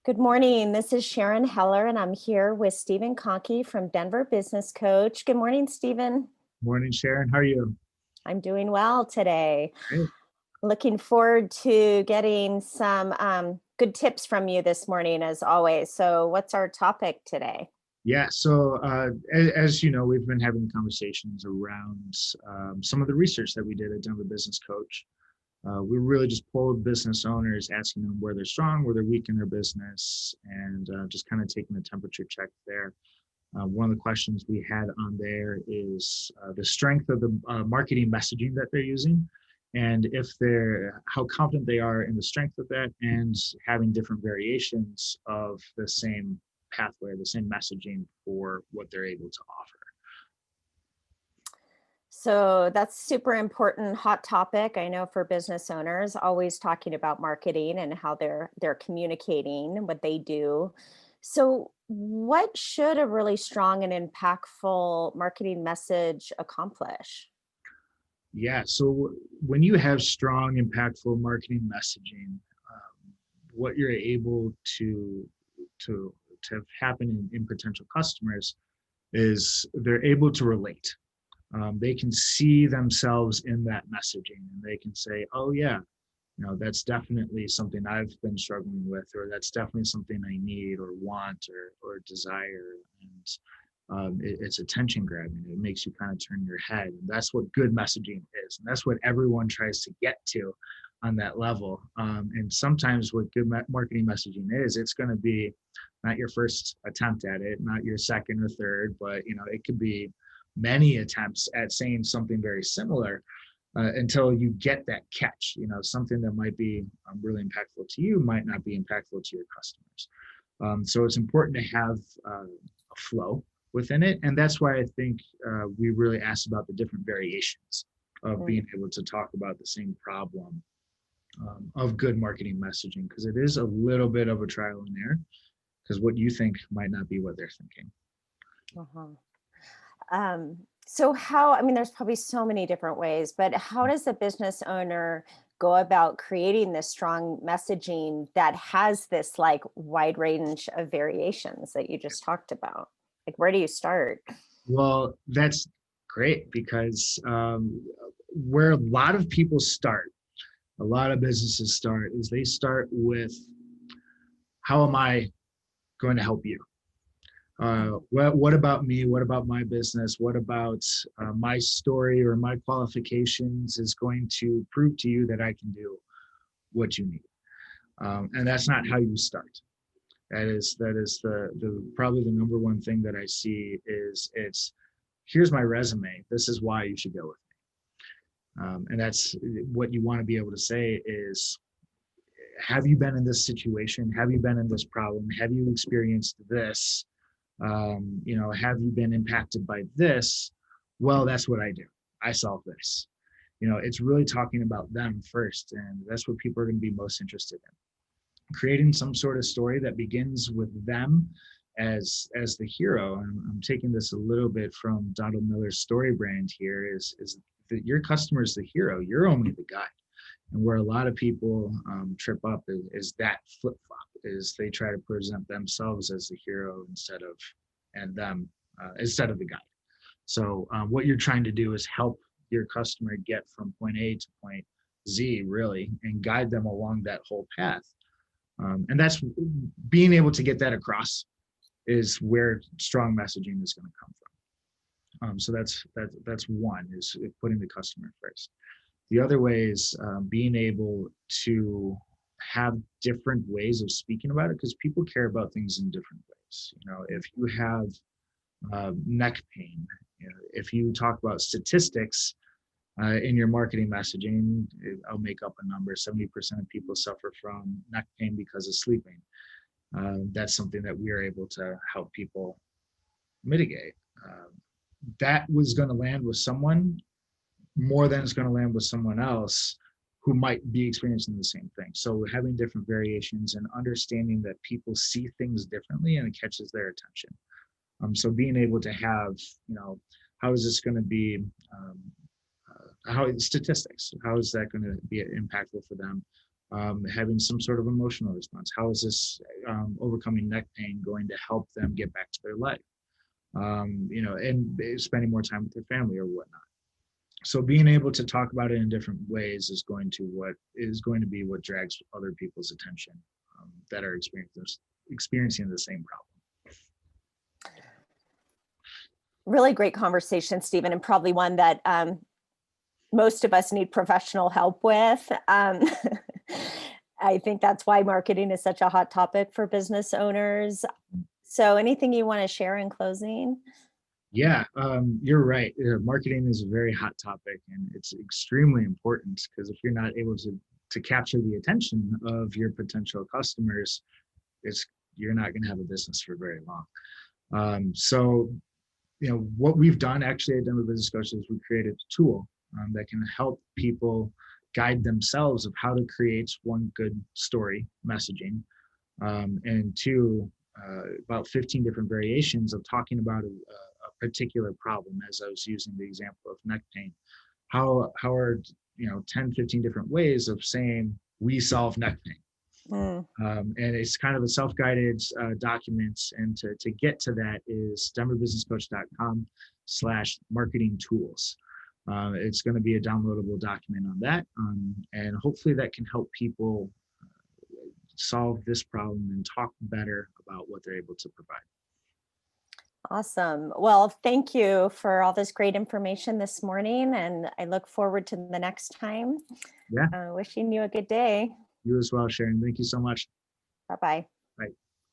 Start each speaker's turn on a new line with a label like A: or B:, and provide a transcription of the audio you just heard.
A: Good morning. This is Sharon Heller, and I'm here with Stephen Conkey from Denver Business Coach. Good morning, Stephen.
B: Morning, Sharon. How are you?
A: I'm doing well today.
B: Great.
A: Looking forward to getting some good tips from you this morning, as always. So, what's our topic today?
B: As you know, we've been having conversations around some of the research that we did at Denver Business Coach. We really just polled business owners, asking them where they're strong, where they're weak in their business, and just kind of taking a temperature check there. One of the questions we had on there is the strength of the marketing messaging that they're using, and how confident they are in the strength of that, and having different variations of the same pathway, the same messaging for what they're able to offer.
A: So, that's super important, hot topic. I know for business owners, always talking about marketing and how they're communicating what they do. So, what should a really strong and impactful marketing message accomplish?
B: Yeah, so when you have strong, impactful marketing messaging, what you're able to to have happen in potential customers is they're able to relate. They can see themselves in that messaging, and they can say, "Oh yeah, that's definitely something I've been struggling with, or that's definitely something I need or want or desire." And it's attention grabbing. It makes you kind of turn your head, and that's what good messaging is, and that's what everyone tries to get to on that level. And sometimes what good marketing messaging is, it's going to be not your first attempt at it, not your second or third, but it could be many attempts at saying something very similar until you get that catch. Something that might be really impactful to you might not be impactful to your customers. So it's important to have a flow within it, and that's why I think we really asked about the different variations of
A: Mm.
B: being able to talk about the same problem of good marketing messaging, because it is a little bit of a trial and error, because what you think might not be what they're thinking.
A: Uh-huh. So I mean, there's probably so many different ways, but how does a business owner go about creating this strong messaging that has this like wide range of variations that you just talked about? Like, where do you start?
B: Well, that's great, because where a lot of people start, a lot of businesses start, is they start with, how am I going to help you? What about me? What about my business? What about my story or my qualifications is going to prove to you that I can do what you need? And that's not how you start. That is the probably the number one thing that I see is, here's my resume. This is why you should go with me. And that's what you want to be able to say is, have you been in this situation? Have you been in this problem? Have you experienced this? Have you been impacted by this? Well, that's what I do. I solve this. It's really talking about them first, and that's what people are going to be most interested in. Creating some sort of story that begins with them as the hero. I'm taking this a little bit from Donald Miller's story brand here, is that your customer is the hero. You're only the guide. And where a lot of people trip up is that flip flop, is they try to present themselves as the hero instead of the guide. So what you're trying to do is help your customer get from point A to point Z, really, and guide them along that whole path. And that's being able to get that across is where strong messaging is going to come from. So that's one, is putting the customer first. The other way is being able to have different ways of speaking about it, because people care about things in different ways. If you have neck pain, if you talk about statistics in your marketing messaging, I'll make up a number, 70% of people suffer from neck pain because of sleeping. That's something that we are able to help people mitigate. That was going to land with someone more than it's going to land with someone else who might be experiencing the same thing. So having different variations and understanding that people see things differently, and it catches their attention. So being able to have, how is this going to be, how statistics, how is that going to be impactful for them? having some sort of emotional response. How is this overcoming neck pain going to help them get back to their life? And spending more time with their family or whatnot. So being able to talk about it in different ways is going to be what drags other people's attention that are experiencing the same problem.
A: Really great conversation, Stephen, and probably one that most of us need professional help with. I think that's why marketing is such a hot topic for business owners. So anything you want to share in closing?
B: Yeah, you're right. Marketing is a very hot topic, and it's extremely important because if you're not able to capture the attention of your potential customers, you're not going to have a business for very long. So, what we've done actually at Denver Business Coach is we created a tool that can help people guide themselves of how to create one good story messaging, and two, about 15 different variations of talking about a particular problem, as I was using the example of neck pain. How are 10, 15 different ways of saying we solve neck pain. And it's kind of a self-guided document. And to get to that is denverbusinesscoach.com/marketing tools. It's going to be a downloadable document on that. And hopefully that can help people solve this problem and talk better about what they're able to provide.
A: Awesome. Well, thank you for all this great information this morning, and I look forward to the next time.
B: Yeah.
A: Wishing you a good day.
B: You as well, Sharon. Thank you so much.
A: Bye-bye.